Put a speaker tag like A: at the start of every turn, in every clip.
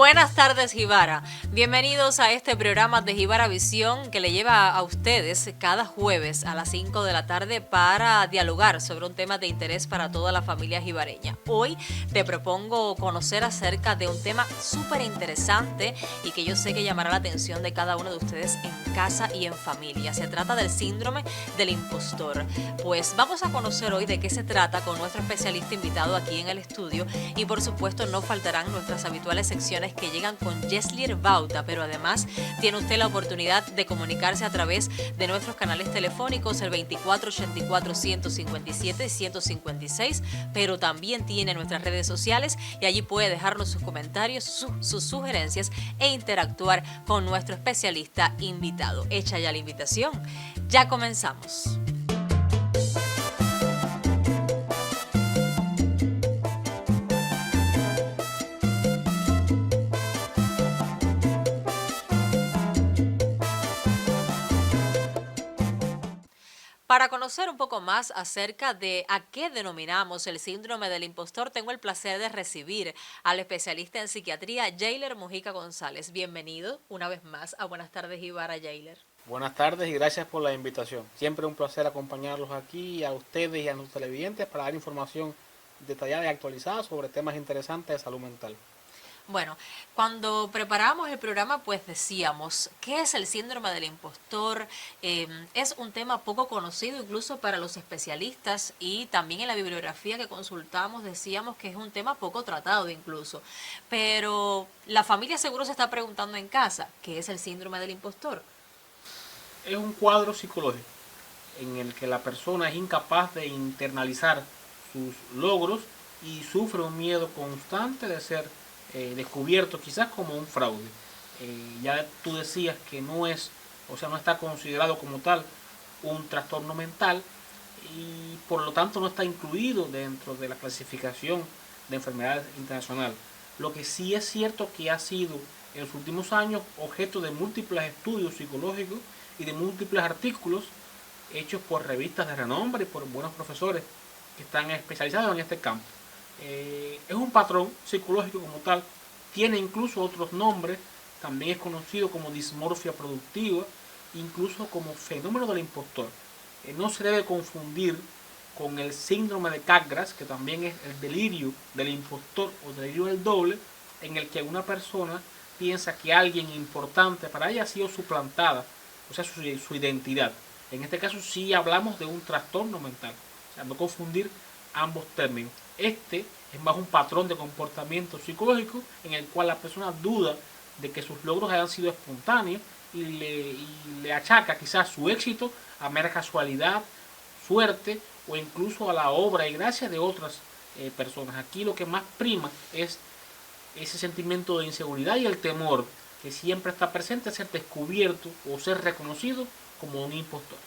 A: Buenas tardes, Jibara. Bienvenidos a este programa de Jibara Visión que le lleva a ustedes cada jueves a las 5 de la tarde para dialogar sobre un tema de interés para toda la familia jibareña. Hoy te propongo conocer acerca de un tema súper interesante y que yo sé que llamará la atención de cada uno de ustedes en casa y en familia. Se trata del síndrome del impostor. Pues vamos a conocer hoy de qué se trata con nuestro especialista invitado aquí en el estudio y por supuesto no faltarán nuestras habituales secciones que llegan con Yeslier Bauta, pero además tiene usted la oportunidad de comunicarse a través de nuestros canales telefónicos, el 2484-157 y 156, pero también tiene nuestras redes sociales y allí puede dejarnos sus comentarios, sus sugerencias e interactuar con nuestro especialista invitado. Hecha ya la invitación, ya comenzamos. Para conocer un poco más acerca de a qué denominamos el síndrome del impostor, tengo el placer de recibir al especialista en psiquiatría, Jailer Mujica González. Bienvenido una vez más a Buenas tardes, Jibara, Jailer.
B: Buenas tardes y gracias por la invitación. Siempre un placer acompañarlos aquí, a ustedes y a nuestros televidentes para dar información detallada y actualizada sobre temas interesantes de salud mental.
A: Bueno, cuando preparamos el programa, pues decíamos, ¿qué es el síndrome del impostor? Es un tema poco conocido incluso para los especialistas y también en la bibliografía que consultamos decíamos que es un tema poco tratado incluso. Pero la familia seguro se está preguntando en casa, ¿qué es el síndrome del impostor?
B: Es un cuadro psicológico en el que la persona es incapaz de internalizar sus logros y sufre un miedo constante de ser descubierto quizás como un fraude. Ya tú decías que no es, o sea, no está considerado como tal un trastorno mental y por lo tanto no está incluido dentro de la clasificación de enfermedades internacional. Lo que sí es cierto que ha sido en los últimos años objeto de múltiples estudios psicológicos y de múltiples artículos hechos por revistas de renombre y por buenos profesores que están especializados en este campo. Es un patrón psicológico como tal, tiene incluso otros nombres, también es conocido como dismorfia productiva, incluso como fenómeno del impostor. No se debe confundir con el síndrome de Capgras, que también es el delirio del impostor o delirio del doble, en el que una persona piensa que alguien importante para ella ha sido suplantada, o sea, su identidad. En este caso sí hablamos de un trastorno mental, o sea, no confundir ambos términos. Este es más un patrón de comportamiento psicológico en el cual la persona duda de que sus logros hayan sido espontáneos y le achaca quizás su éxito a mera casualidad, suerte o incluso a la obra y gracia de otras personas. Aquí lo que más prima es ese sentimiento de inseguridad y el temor que siempre está presente a ser descubierto o ser reconocido como un impostor.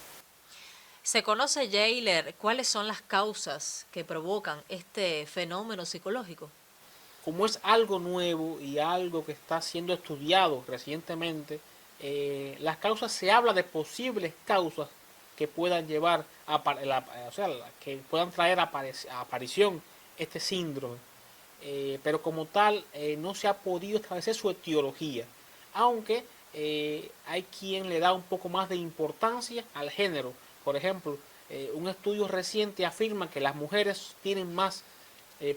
A: ¿Se conoce, Jailer, cuáles son las causas que provocan este fenómeno psicológico?
B: Como es algo nuevo y algo que está siendo estudiado recientemente, las causas, se habla de posibles causas que puedan llevar o sea, que puedan traer a aparición este síndrome. Pero como tal no se ha podido establecer su etiología, aunque hay quien le da un poco más de importancia al género. Por ejemplo, un estudio reciente afirma que las mujeres tienen más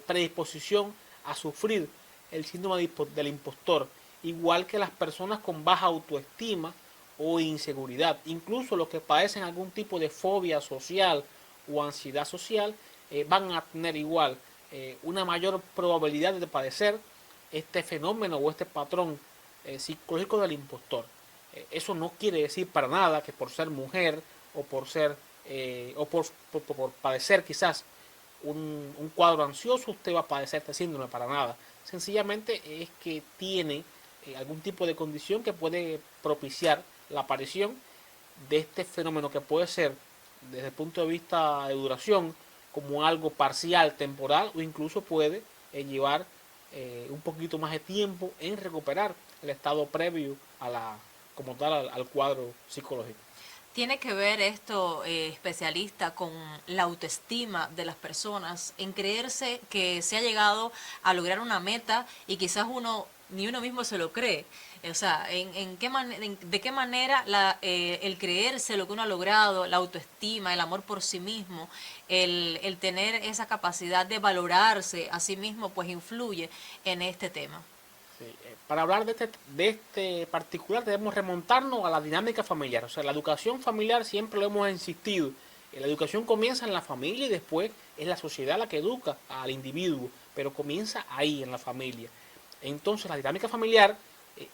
B: predisposición a sufrir el síndrome del impostor, igual que las personas con baja autoestima o inseguridad. Incluso los que padecen algún tipo de fobia social o ansiedad social van a tener igual una mayor probabilidad de padecer este fenómeno o este patrón psicológico del impostor. Eso no quiere decir para nada que por ser mujer o por ser por padecer quizás un cuadro ansioso usted va a padecer este síndrome, para nada. Sencillamente es que tiene algún tipo de condición que puede propiciar la aparición de este fenómeno, que puede ser desde el punto de vista de duración como algo parcial, temporal, o incluso puede llevar un poquito más de tiempo en recuperar el estado previo a como tal al cuadro psicológico.
A: ¿Tiene que ver esto, especialista, con la autoestima de las personas, en creerse que se ha llegado a lograr una meta y quizás uno ni uno mismo se lo cree. O sea, ¿de qué manera el creerse lo que uno ha logrado, la autoestima, el amor por sí mismo, el tener esa capacidad de valorarse a sí mismo, pues influye en este tema?
B: Sí, para hablar de este particular debemos remontarnos a la dinámica familiar. O sea, la educación familiar siempre lo hemos insistido. La educación comienza en la familia y después es la sociedad la que educa al individuo, pero comienza ahí, en la familia. Entonces la dinámica familiar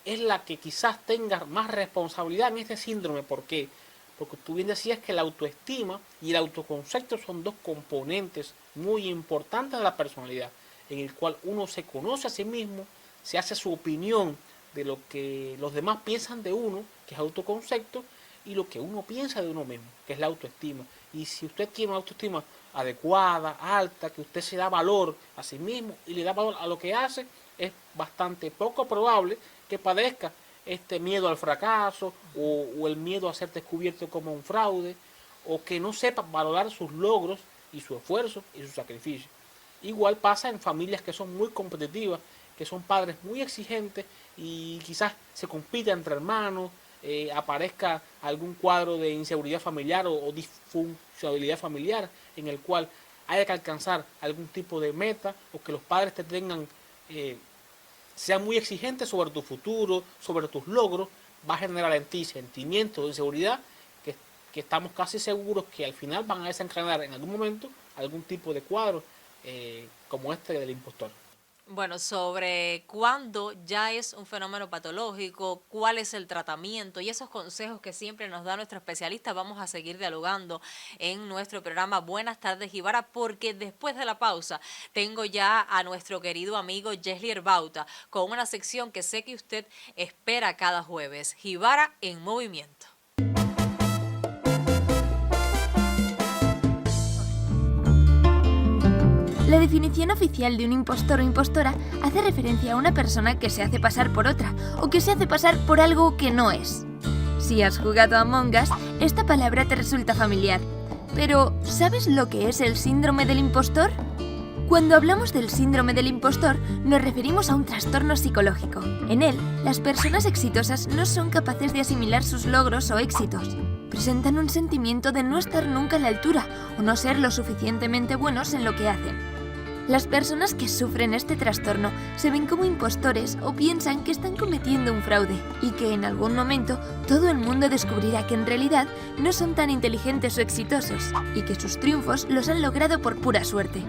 B: es la que quizás tenga más responsabilidad en este síndrome. ¿Por qué? Porque tú bien decías que la autoestima y el autoconcepto son dos componentes muy importantes de la personalidad, en el cual uno se conoce a sí mismo, se hace su opinión de lo que los demás piensan de uno, que es autoconcepto, y lo que uno piensa de uno mismo, que es la autoestima. Y si usted tiene una autoestima adecuada, alta, que usted se da valor a sí mismo y le da valor a lo que hace, es bastante poco probable que padezca este miedo al fracaso o el miedo a ser descubierto como un fraude, o que no sepa valorar sus logros y su esfuerzo y su sacrificio. Igual pasa en familias que son muy competitivas, que son padres muy exigentes y quizás se compita entre hermanos, aparezca algún cuadro de inseguridad familiar o disfuncionalidad familiar en el cual haya que alcanzar algún tipo de meta, o que los padres te tengan, sean muy exigentes sobre tu futuro, sobre tus logros, va a generar en ti sentimientos de inseguridad que estamos casi seguros que al final van a desencadenar en algún momento algún tipo de cuadro como este del impostor.
A: Bueno, sobre cuándo ya es un fenómeno patológico, cuál es el tratamiento y esos consejos que siempre nos da nuestro especialista, vamos a seguir dialogando en nuestro programa Buenas tardes, Jibara, porque después de la pausa tengo ya a nuestro querido amigo Yeslier Bauta con una sección que sé que usted espera cada jueves, Jibara en movimiento.
C: La definición oficial de un impostor o impostora hace referencia a una persona que se hace pasar por otra o que se hace pasar por algo que no es. Si has jugado a Among Us, esta palabra te resulta familiar. Pero, ¿sabes lo que es el síndrome del impostor? Cuando hablamos del síndrome del impostor, nos referimos a un trastorno psicológico. En él, las personas exitosas no son capaces de asimilar sus logros o éxitos. Presentan un sentimiento de no estar nunca a la altura o no ser lo suficientemente buenos en lo que hacen. Las personas que sufren este trastorno se ven como impostores o piensan que están cometiendo un fraude y que en algún momento todo el mundo descubrirá que en realidad no son tan inteligentes o exitosos y que sus triunfos los han logrado por pura suerte.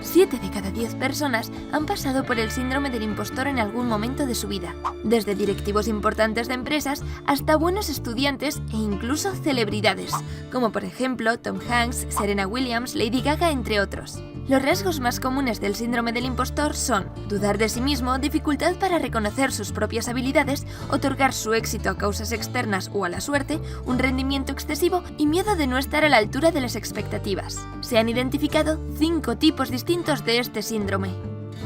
C: 7 de cada 10 personas han pasado por el síndrome del impostor en algún momento de su vida, desde directivos importantes de empresas hasta buenos estudiantes e incluso celebridades, como por ejemplo Tom Hanks, Serena Williams, Lady Gaga, entre otros. Los rasgos más comunes del síndrome del impostor son dudar de sí mismo, dificultad para reconocer sus propias habilidades, otorgar su éxito a causas externas o a la suerte, un rendimiento excesivo y miedo de no estar a la altura de las expectativas. Se han identificado 5 tipos distintos de este síndrome.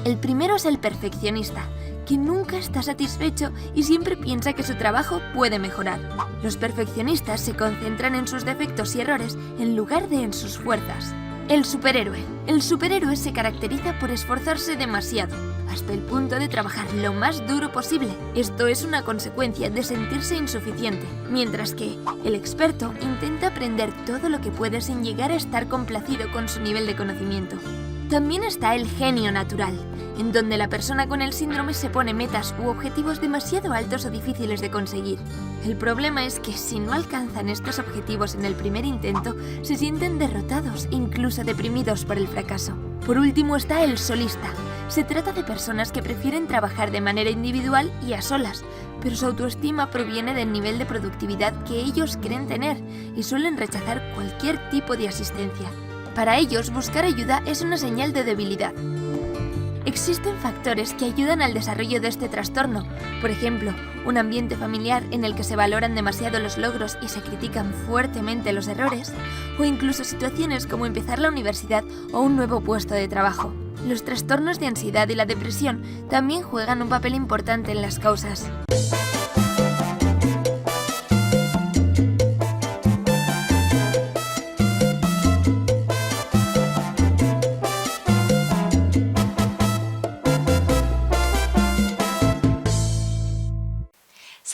C: El primero es el perfeccionista, que nunca está satisfecho y siempre piensa que su trabajo puede mejorar. Los perfeccionistas se concentran en sus defectos y errores en lugar de en sus fuerzas. El superhéroe. El superhéroe se caracteriza por esforzarse demasiado, hasta el punto de trabajar lo más duro posible. Esto es una consecuencia de sentirse insuficiente, mientras que el experto intenta aprender todo lo que puede sin llegar a estar complacido con su nivel de conocimiento. También está el genio natural, en donde la persona con el síndrome se pone metas u objetivos demasiado altos o difíciles de conseguir. El problema es que si no alcanzan estos objetivos en el primer intento, se sienten derrotados e incluso deprimidos por el fracaso. Por último está el solista. Se trata de personas que prefieren trabajar de manera individual y a solas, pero su autoestima proviene del nivel de productividad que ellos creen tener y suelen rechazar cualquier tipo de asistencia. Para ellos, buscar ayuda es una señal de debilidad. Existen factores que ayudan al desarrollo de este trastorno, por ejemplo, un ambiente familiar en el que se valoran demasiado los logros y se critican fuertemente los errores, o incluso situaciones como empezar la universidad o un nuevo puesto de trabajo. Los trastornos de ansiedad y la depresión también juegan un papel importante en las causas.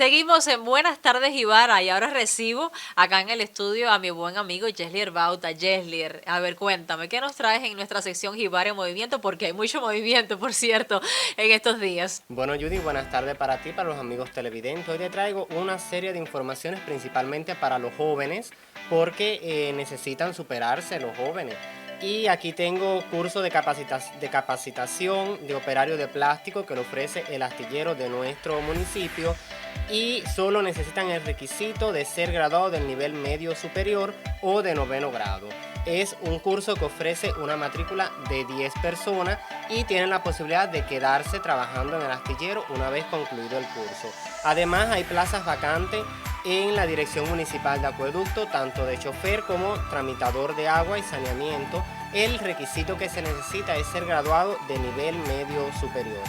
A: Seguimos en Buenas tardes, Ibarra, y ahora recibo acá en el estudio a mi buen amigo Yeslier Bauta. Yeslier, a ver, cuéntame, ¿qué nos traes en nuestra sección Ibarra en Movimiento? Porque hay mucho movimiento, por cierto, en estos días.
D: Bueno, Judy, buenas tardes para ti, para los amigos televidentes. Hoy te traigo una serie de informaciones principalmente para los jóvenes, porque necesitan superarse los jóvenes. Y aquí tengo curso de capacitación de operario de plástico que lo ofrece el astillero de nuestro municipio, y solo necesitan el requisito de ser graduado del nivel medio superior o de 9º grado. Es un curso que ofrece una matrícula de 10 personas y tienen la posibilidad de quedarse trabajando en el astillero una vez concluido el curso. Además, hay plazas vacantes en la Dirección Municipal de Acueducto, tanto de chofer como tramitador de agua y saneamiento. El requisito que se necesita es ser graduado de nivel medio superior.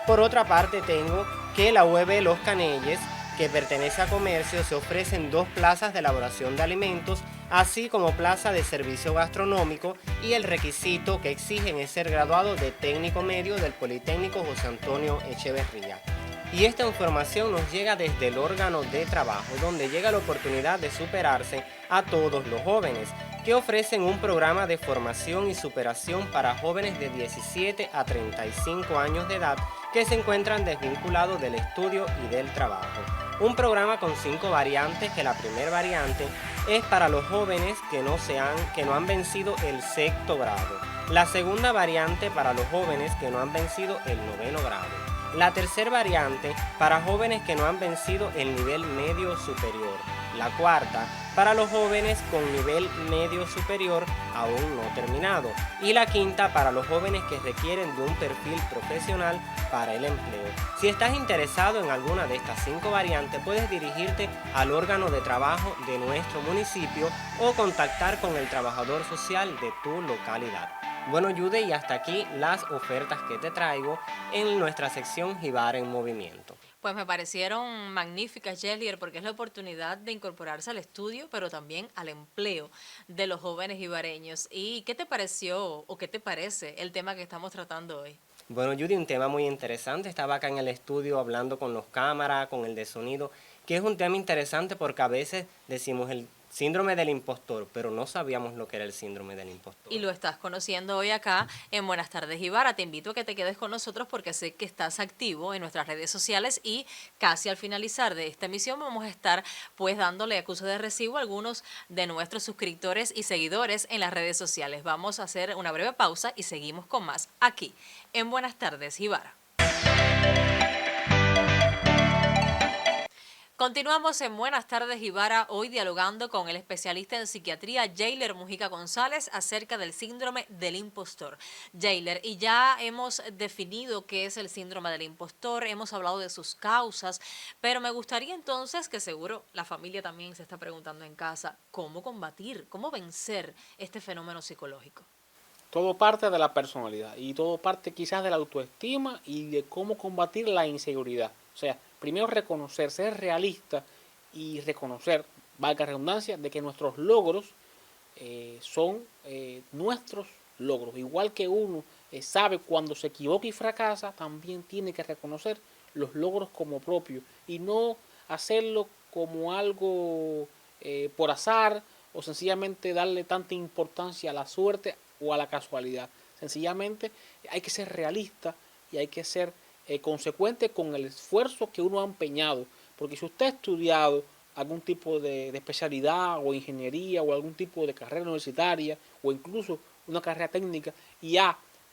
D: Por otra parte, tengo que la UEB Los Canelles, que pertenece a comercio, se ofrecen 2 plazas de elaboración de alimentos, así como plaza de servicio gastronómico, y el requisito que exigen es ser graduado de técnico medio del Politécnico José Antonio Echeverría. Y esta información nos llega desde el órgano de trabajo, donde llega la oportunidad de superarse a todos los jóvenes, que ofrecen un programa de formación y superación para jóvenes de 17 a 35 años de edad que se encuentran desvinculados del estudio y del trabajo. Un programa con 5 variantes, que la primera variante es para los jóvenes que no han vencido el 6º grado. La segunda variante para los jóvenes que no han vencido el 9º grado. La tercera variante para jóvenes que no han vencido el nivel medio superior. La cuarta para los jóvenes con nivel medio superior aún no terminado. Y la quinta para los jóvenes que requieren de un perfil profesional para el empleo. Si estás interesado en alguna de estas 5 variantes, puedes dirigirte al órgano de trabajo de nuestro municipio o contactar con el trabajador social de tu localidad. Bueno, Jude, y hasta aquí las ofertas que te traigo en nuestra sección Ibarra en Movimiento.
A: Pues me parecieron magníficas, Yeslier, porque es la oportunidad de incorporarse al estudio, pero también al empleo de los jóvenes ibareños. ¿Y qué te pareció o qué te parece el tema que estamos tratando hoy?
D: Bueno, Judy, un tema muy interesante. Estaba acá en el estudio hablando con los cámaras, con el de sonido, que es un tema interesante porque a veces decimos el síndrome del impostor, pero no sabíamos lo que era el síndrome del impostor.
A: Y lo estás conociendo hoy acá en Buenas tardes, Ibarra. Te invito a que te quedes con nosotros porque sé que estás activo en nuestras redes sociales, y casi al finalizar de esta emisión vamos a estar pues dándole acuse de recibo a algunos de nuestros suscriptores y seguidores en las redes sociales. Vamos a hacer una breve pausa y seguimos con más aquí en Buenas tardes, Ibarra. Continuamos en Buenas tardes, Ibarra, hoy dialogando con el especialista en psiquiatría Yeslier Mujica González acerca del síndrome del impostor. Yeslier, y ya hemos definido qué es el síndrome del impostor, hemos hablado de sus causas, pero me gustaría entonces, que seguro la familia también se está preguntando en casa, ¿cómo combatir, cómo vencer este fenómeno psicológico?
B: Todo parte de la personalidad y todo parte quizás de la autoestima y de cómo combatir la inseguridad. O sea, primero reconocer, ser realista y reconocer, valga la redundancia, de que nuestros logros son nuestros logros. Igual que uno sabe cuando se equivoca y fracasa, también tiene que reconocer los logros como propios y no hacerlo como algo por azar o sencillamente darle tanta importancia a la suerte o a la casualidad. Sencillamente hay que ser realista y hay que ser consecuente con el esfuerzo que uno ha empeñado, porque si usted ha estudiado algún tipo de especialidad o ingeniería o algún tipo de carrera universitaria o incluso una carrera técnica y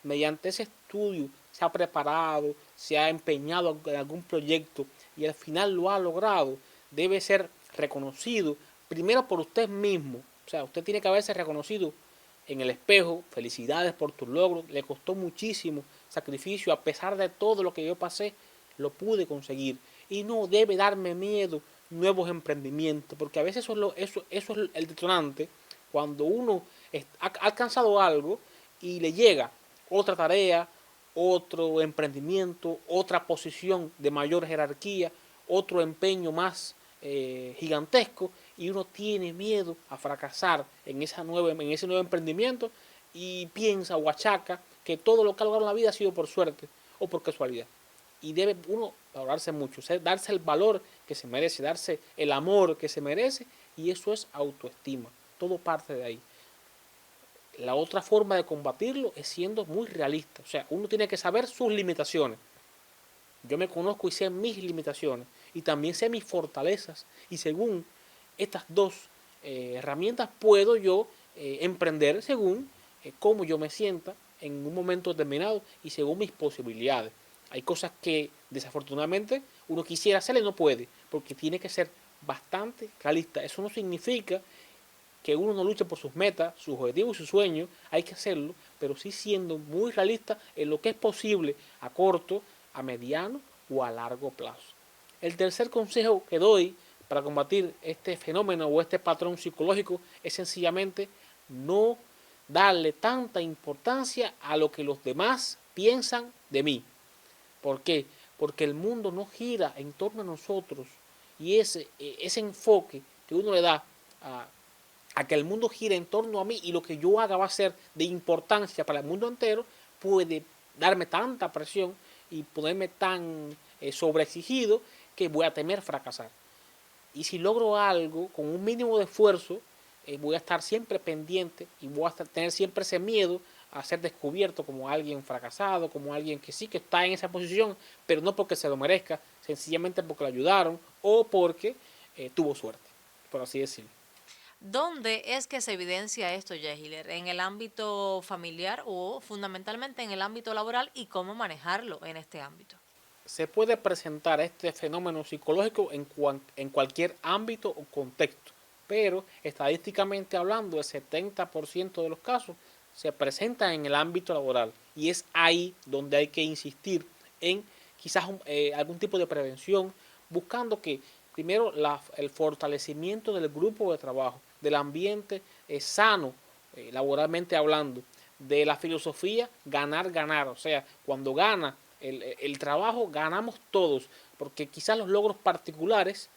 B: mediante ese estudio se ha preparado, se ha empeñado en algún proyecto y al final lo ha logrado, debe ser reconocido primero por usted mismo. O sea, usted tiene que haberse reconocido en el espejo: felicidades por tus logros, le costó muchísimo sacrificio, a pesar de todo lo que yo pasé, lo pude conseguir. Y no debe darme miedo nuevos emprendimientos, porque a veces eso es el detonante, cuando uno ha alcanzado algo y le llega otra tarea, otro emprendimiento, otra posición de mayor jerarquía, otro empeño más gigantesco, y uno tiene miedo a fracasar en ese nuevo emprendimiento y piensa o achaca que todo lo que ha logrado en la vida ha sido por suerte o por casualidad. y debe uno valorarse mucho, o sea, darse el valor que se merece, darse el amor que se merece, y eso es autoestima. Todo parte de ahí. La otra forma de combatirlo es siendo muy realista. O sea, uno tiene que saber sus limitaciones. Yo me conozco y sé mis limitaciones. Y también sé mis fortalezas. Y según estas dos herramientas puedo yo emprender según cómo yo me sienta en un momento determinado y según mis posibilidades. Hay cosas que desafortunadamente uno quisiera hacer y no puede, porque tiene que ser bastante realista. Eso no significa que uno no luche por sus metas, sus objetivos y sus sueños, hay que hacerlo, pero sí siendo muy realista en lo que es posible a corto, a mediano o a largo plazo. El tercer consejo que doy para combatir este fenómeno o este patrón psicológico es sencillamente no darle tanta importancia a lo que los demás piensan de mí. ¿Por qué? Porque el mundo no gira en torno a nosotros, y ese enfoque que uno le da a que el mundo gire en torno a mí y lo que yo haga va a ser de importancia para el mundo entero, puede darme tanta presión y ponerme tan sobreexigido que voy a temer fracasar. Y si logro algo con un mínimo de esfuerzo, voy a estar siempre pendiente y voy a tener siempre ese miedo a ser descubierto como alguien fracasado, como alguien que sí que está en esa posición, pero no porque se lo merezca, sencillamente porque lo ayudaron o porque tuvo suerte, por así decirlo.
A: ¿Dónde es que se evidencia esto, Yehiler? ¿En el ámbito familiar o fundamentalmente en el ámbito laboral, y cómo manejarlo en este ámbito?
B: Se puede presentar este fenómeno psicológico en cualquier ámbito o contexto, pero estadísticamente hablando, el 70% de los casos se presenta en el ámbito laboral, y es ahí donde hay que insistir en quizás algún tipo de prevención, buscando que primero el fortalecimiento del grupo de trabajo, del ambiente sano, laboralmente hablando, de la filosofía ganar, ganar. O sea, cuando gana el trabajo, ganamos todos, porque quizás los logros particulares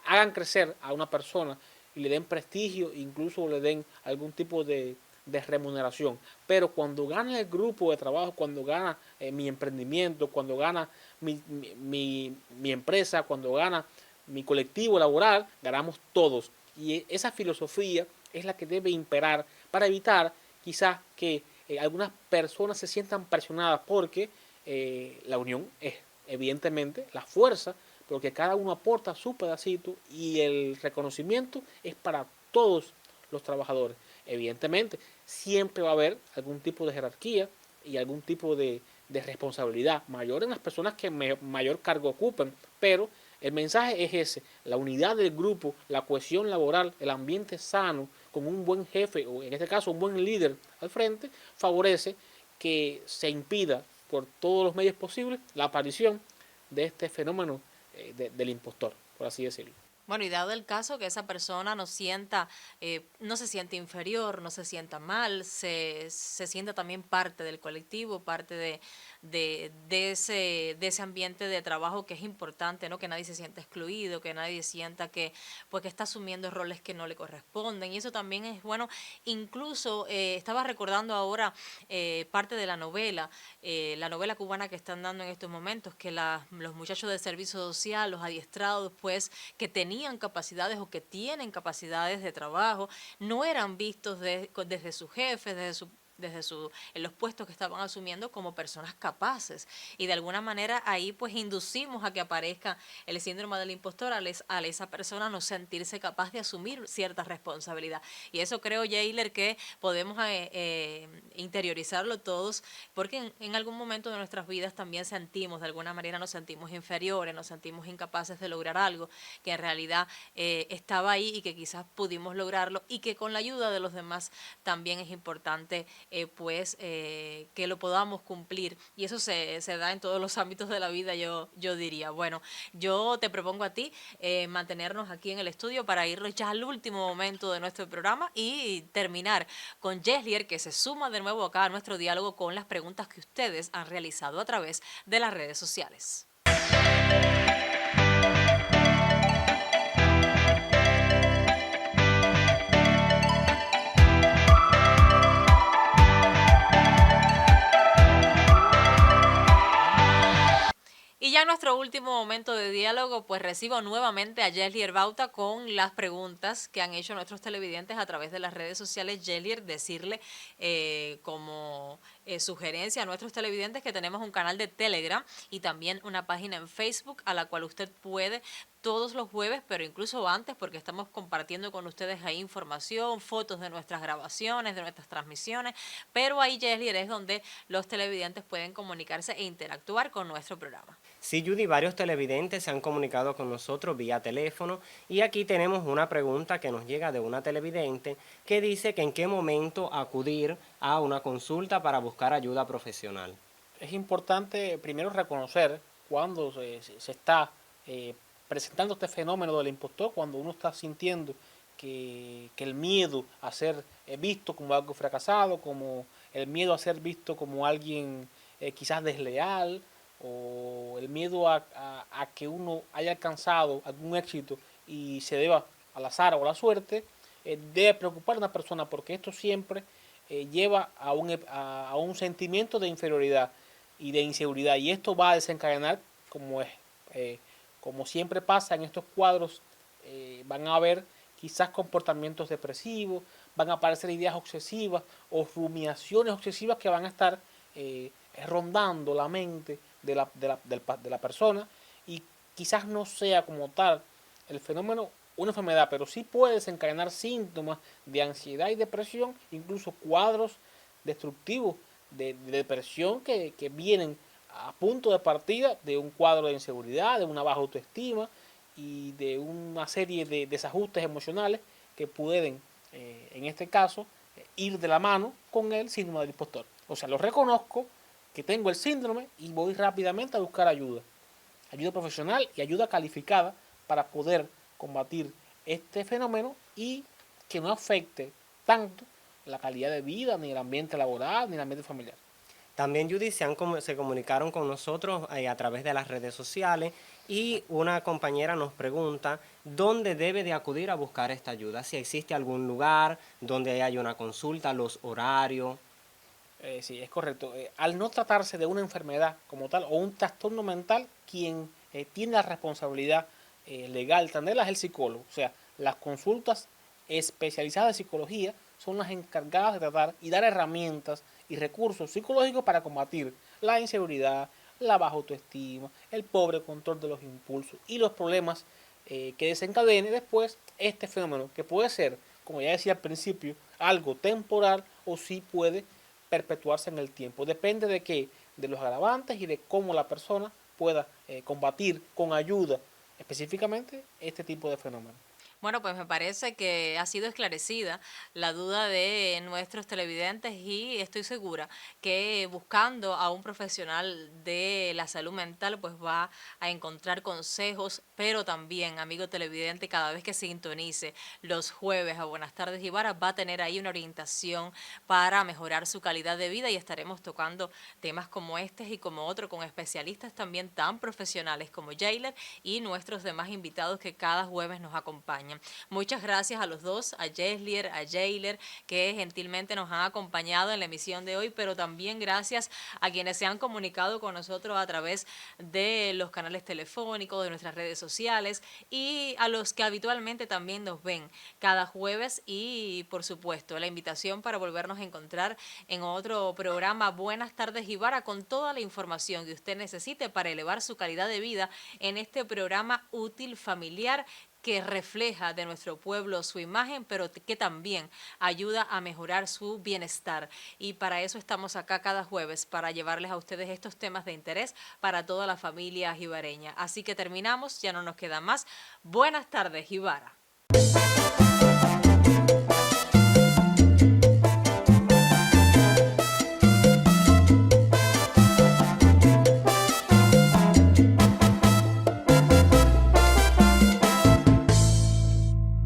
B: hagan crecer a una persona y le den prestigio, incluso le den algún tipo de remuneración. Pero cuando gana el grupo de trabajo, cuando gana mi emprendimiento, cuando gana mi empresa, cuando gana mi colectivo laboral, ganamos todos. Y esa filosofía es la que debe imperar para evitar quizás que algunas personas se sientan presionadas, porque la unión es evidentemente la fuerza, porque cada uno aporta su pedacito y el reconocimiento es para todos los trabajadores. Evidentemente siempre va a haber algún tipo de jerarquía y algún tipo de responsabilidad mayor en las personas que mayor cargo ocupen, pero el mensaje es ese: la unidad del grupo, la cohesión laboral, el ambiente sano, con un buen jefe, o en este caso un buen líder al frente, favorece que se impida por todos los medios posibles la aparición de este fenómeno del impostor, por así decirlo.
A: Bueno, y dado el caso que esa persona no se sienta inferior, no se sienta mal, se sienta también parte del colectivo, parte de ese ambiente de trabajo que es importante, ¿no? Que nadie se sienta excluido, que nadie sienta que está asumiendo roles que no le corresponden. Y eso también es bueno. Incluso estaba recordando ahora parte de la novela cubana que están dando en estos momentos, que los muchachos de servicio social, los adiestrados, pues, que tenían capacidades o que tienen capacidades de trabajo, no eran vistos desde sus jefes, en los puestos que estaban asumiendo, como personas capaces, y de alguna manera ahí pues inducimos a que aparezca el síndrome del impostor al esa persona no sentirse capaz de asumir cierta responsabilidad. Y eso creo, Yehiler, que podemos interiorizarlo todos, porque en algún momento de nuestras vidas también sentimos, de alguna manera nos sentimos inferiores, nos sentimos incapaces de lograr algo que en realidad estaba ahí y que quizás pudimos lograrlo, y que con la ayuda de los demás también es importante que lo podamos cumplir, y eso se da en todos los ámbitos de la vida, yo diría. Bueno, yo te propongo a ti mantenernos aquí en el estudio para irnos ya al último momento de nuestro programa y terminar con Yehiler, que se suma de nuevo acá a nuestro diálogo con las preguntas que ustedes han realizado a través de las redes sociales. diálogo, pues recibo nuevamente a Yeslier Bauta con las preguntas que han hecho nuestros televidentes a través de las redes sociales. Yeslier, decirle como sugerencia a nuestros televidentes que tenemos un canal de Telegram y también una página en Facebook a la cual usted puede todos los jueves, pero incluso antes, porque estamos compartiendo con ustedes ahí información, fotos de nuestras grabaciones, de nuestras transmisiones, pero ahí, Yeslier, es donde los televidentes pueden comunicarse e interactuar con nuestro programa.
D: Sí, Judy, varios televidentes se han comunicado con nosotros vía teléfono y aquí tenemos una pregunta que nos llega de una televidente que dice que en qué momento acudir a una consulta para buscar ayuda profesional.
B: Es importante primero reconocer cuando se está presentando este fenómeno del impostor, cuando uno está sintiendo que el miedo a ser visto como algo fracasado, como el miedo a ser visto como alguien quizás desleal, o el miedo a que uno haya alcanzado algún éxito y se deba al azar o a la suerte, debe preocupar a una persona, porque esto siempre lleva a un sentimiento de inferioridad y de inseguridad, y esto va a desencadenar, como siempre pasa en estos cuadros, van a haber quizás comportamientos depresivos, van a aparecer ideas obsesivas o rumiaciones obsesivas que van a estar rondando la mente de la persona, y quizás no sea como tal el fenómeno una enfermedad, pero sí puede desencadenar síntomas de ansiedad y depresión, incluso cuadros destructivos de depresión que vienen a punto de partida de un cuadro de inseguridad, de una baja autoestima y de una serie de desajustes emocionales que pueden, en este caso, ir de la mano con el síndrome del impostor. O sea, lo reconozco que tengo el síndrome y voy rápidamente a buscar ayuda profesional y ayuda calificada para poder combatir este fenómeno y que no afecte tanto la calidad de vida, ni el ambiente laboral, ni el ambiente familiar.
D: También, Judy, se comunicaron con nosotros a través de las redes sociales y una compañera nos pregunta dónde debe de acudir a buscar esta ayuda, si existe algún lugar donde haya una consulta, los horarios.
B: Sí, es correcto. Al no tratarse de una enfermedad como tal o un trastorno mental, quien tiene la responsabilidad legal de atenderla es el psicólogo. O sea, las consultas especializadas de psicología son las encargadas de tratar y dar herramientas y recursos psicológicos para combatir la inseguridad, la baja autoestima, el pobre control de los impulsos y los problemas que desencadene después este fenómeno, que puede ser, como ya decía al principio, algo temporal o sí puede perpetuarse en el tiempo. Depende de qué, de los agravantes y de cómo la persona pueda combatir con ayuda específicamente este tipo de fenómeno.
A: Bueno, pues me parece que ha sido esclarecida la duda de nuestros televidentes y estoy segura que buscando a un profesional de la salud mental pues va a encontrar consejos, pero también, amigo televidente, cada vez que sintonice los jueves a Buenas Tardes Ibarra va a tener ahí una orientación para mejorar su calidad de vida y estaremos tocando temas como este y como otro con especialistas también tan profesionales como Yeslier y nuestros demás invitados que cada jueves nos acompañan. Muchas gracias a los dos, a Yeslier, a Yeslier, que gentilmente nos han acompañado en la emisión de hoy, pero también gracias a quienes se han comunicado con nosotros a través de los canales telefónicos, de nuestras redes sociales y a los que habitualmente también nos ven cada jueves y, por supuesto, la invitación para volvernos a encontrar en otro programa Buenas Tardes Ibarra con toda la información que usted necesite para elevar su calidad de vida en este programa útil familiar que refleja de nuestro pueblo su imagen, pero que también ayuda a mejorar su bienestar. Y para eso estamos acá cada jueves, para llevarles a ustedes estos temas de interés para toda la familia jibareña. Así que terminamos, ya no nos queda más. Buenas tardes, Jibara.